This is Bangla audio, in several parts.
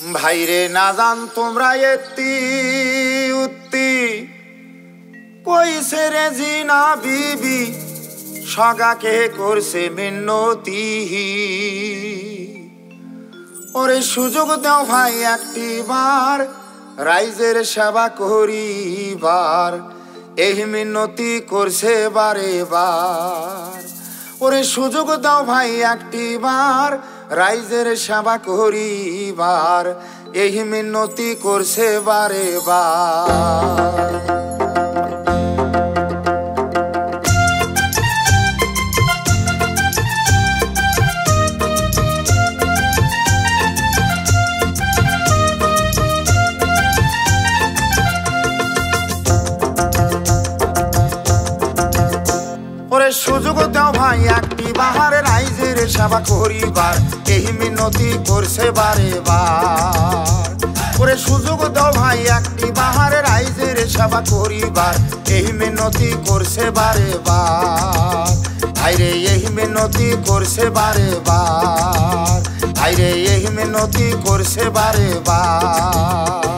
ভাইরে না জান তোমরা এত্তি উত্তি কইছে রে জিনা বিবি সগাকে করছে মিন্নতি। ওরে সুযোগ দাও ভাই একটি বার রাইজের সেবা করিবার, এই মিন্নতি করছে বারে বার। ওরে সুযোগ দাও ভাই একটি বার রাইজের সেবা করিবার, এই মিন্নতি করছে বারে বার। সুযোগ দাও ভাই একটি বাহার রাইজের সেবা করিবার, এই মিনতি করছে বারে বার। ওরে সুযোগ দাও ভাই একটি বাহার রাইজের সেবা করিবার, এই মিনতি করছে বারে বার। ভাইরে এই মিনতি করছে বারে বার, ভাইরে এই মিনতি করছে বারে বার।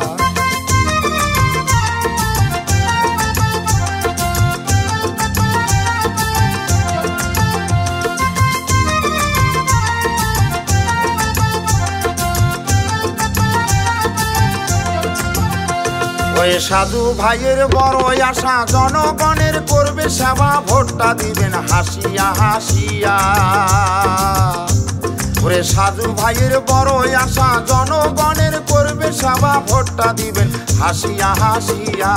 ওই সাধু ভাইয়ের বড় আশা জনগণের করবে সেবা, ভোটটা দিবেন হাসিয়া হাসিয়া। ওরে সাধু ভাইয়ের বড় আশা জনগণের করবে সেবা, ভোটটা দিবেন হাসিয়া হাসিয়া।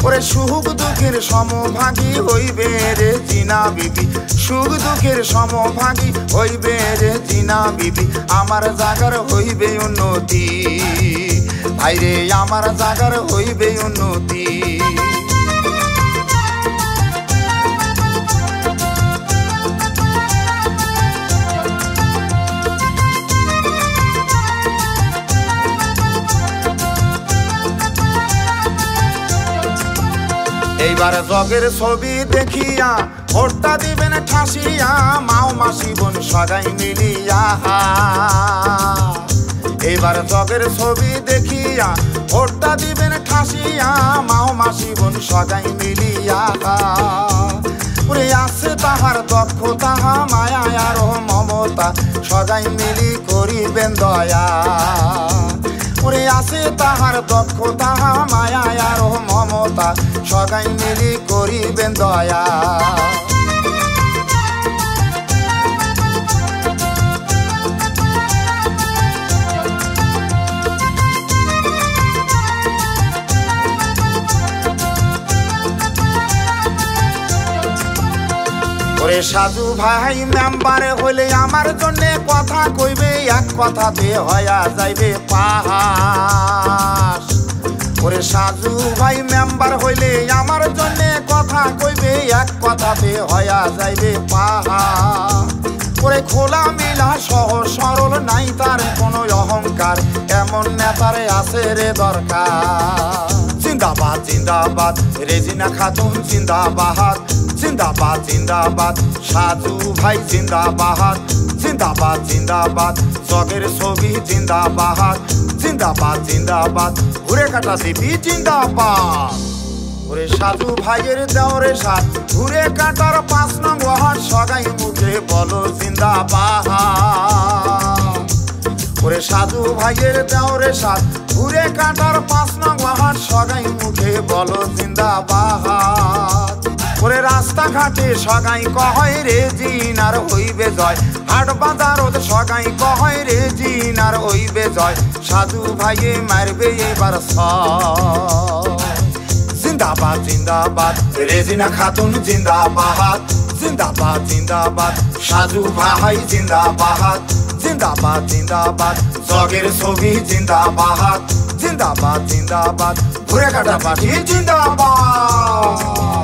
ওরে সুখ দুঃখের সমভাগী হইবে রে জিনা বিবি, সুখ দুঃখের সমভাগী হইবে রে জিনা বিবি, আমার জাগার হইবে উন্নতি। ভাইরে আমার জাগার হইবে উন্নতি। এইবার জগের ছবি দেখিয়া ভোটটা দিবেন ঠাসিয়া, মাও মাসি বোন সগাই মিলিয়া। এইবার জগের ছবি দেখিয়া ভোটটা দিবেন ঠাসিয়া, মাও মাসি বোন সগাই মিলিয়া। ওরে আছে তাহার দক্ষতা মায়া আর মমতা, সগাই মিলি করিবেন দয়া। ওরে আছে তাহার দক্ষতা মায়া আর মমতা, সগাই মিলি করিবেন দয়া। ওরে সাধু ভাই মেম্বার হইলে আমার জন্যে কথা কইবে, এক কথাতে হয়া যাইবে পাস। ওরে সাধু ভাই মেম্বার হইলে আমার জন্যে কথা কইবে, এক কথাতে হয়া যাইবে পাস। ওরে খোলা মিলা সহজ সরল নাই তার কোনো অহংকার, এমন নেতারে আছে রে দরকার। জিন্দাবাদ জিন্দাবাদ রেজিনা খাতুন জিন্দাবাদ, জিন্দাবাদ জিন্দাবাদ সাধু ভাই জিন্দাবাদ, জিন্দাবাদ জিন্দাবাদ জগের ছবি জিন্দাবাদ, জিন্দাবাদ জিন্দাবাদ ঘুরে কাটা দেবী জিন্দাবাদ। ওরে সাধু ভাইয়ের দেওরে সাথ ঘুরে কাটার 5 নং ওয়ার্ড, সগাই মুখে বলো জিন্দাবাদ। ওরে সাধু ভাইয়ের দেওরে সাথ ঘুরে কাটার 5 নং ওয়ার্ড, সগাই মুখে বলো জিন্দাবাদ। ওরে রাস্তাঘাটে সগাই কয় রে জিনার হইবে জয়, হাট বাজারত সগাই কয় রে জিনার হইবে জয়, সাধু ভাইয়ে মারবে এবার জিন্দাবাদ জিন্দাবাদ রেজিনা খাতুন জিন্দাবাদ, জিন্দাবাদ জিন্দাবাদ সাধু ভাই জিন্দাবাদ, জিন্দাবাদ জিন্দাবাদ জগের ছবি জিন্দাবাদ, জিন্দাবাদ জিন্দাবাদ ঘুরে কাটা পাঠি জিন্দাবাদ।